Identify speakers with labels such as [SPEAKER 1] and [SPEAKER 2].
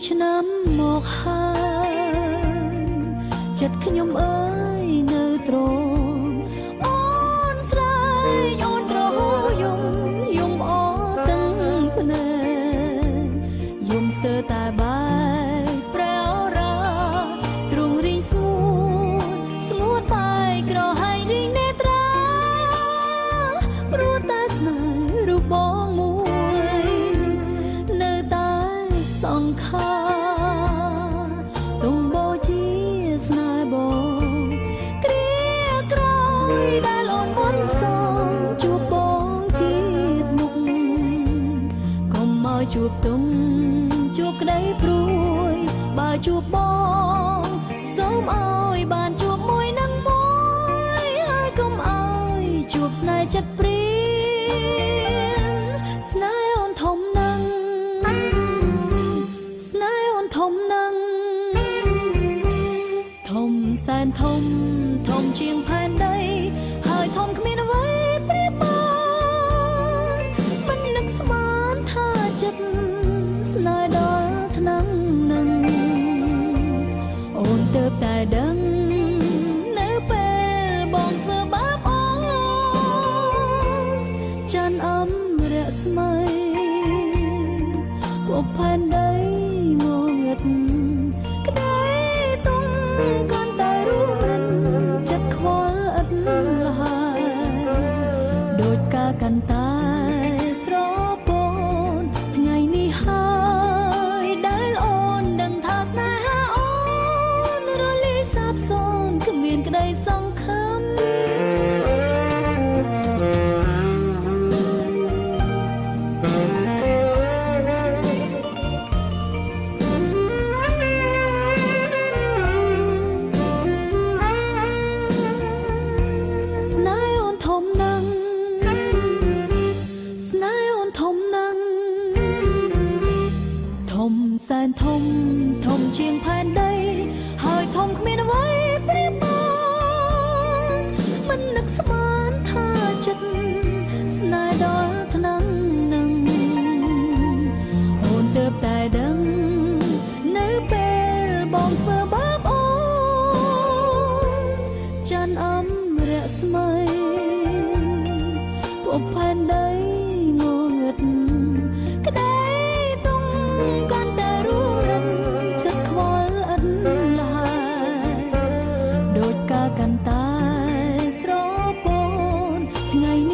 [SPEAKER 1] ឆ្នាំមកហើយចិត្តខ្ញុំអើយនៅត្រង់អូនស្រីអូនរហូតយំអត់ទាំងភ្នែកយំស្ទើរតែបែកប្រែអរ៉ាទ្រង់រីងស្ងួតបែកក្រហាយរីងនេត្រាព្រោះតែស្នេហ៍រូបបងមួយនៅតែសង្ខារទុំបូជាស្នេហ៍បងគ្រាក្រោយដែលអូនមិនផ្សងជួបបងជាតិមុខកុំឲ្យជួបទុំជួបក្តីព្រួយបើជួបបងសូមឲ្យបានជួបមួយនឹងមួយហើយកុំឲ្យជួបស្នេហ៍ចិត្តព្រានស្នេហ៍អូនធំណាស់ស្នេហ៍អូនធំណាស់ធំសែនធំជាងផែនដីហើយធំគ្មានអ្វីប្រៀបបានមិននឹកស្មានថាចិត្តស្នេហ៍ដល់ថ្នាំងនឹងអូនទើបតែដឹងនៅពេលបងធ្វើបាបអូនច័ន្ទអំរស្មីពុកផែនដីងងឹតក្តីទុំកាន់តែរួមរិនចិត្តខ្វល់ឥតលហើយដូចកាកាន់តែស្រពនថ្ងៃនេះហើយដែលអូនដឹងថាស្នេហាអូនរលាយសាបសូន្យគ្មានក្តីសង្ឃឹមស្នេហ៍អូនធំណាស់ស្នេហ៍អូនធំណាស់ធំសែនធំជាងផែនដីហើយធំគ្មានអ្វីប្រៀបបានមិននឹកស្មានថាចិត្តស្នេហ៍ដល់ថ្នាំងនឹងអូនទើបតែដឹងនៅពេលបងធ្វើបាបអូនច័ន្ទអំរស្មីពុកផែនដីងងឹតក្តីទុំកាន់តែរួមរិនចិត្តខ្វល់ឥតលហើយដូចកាកាន់តែស្រពនថ្ងៃនេះ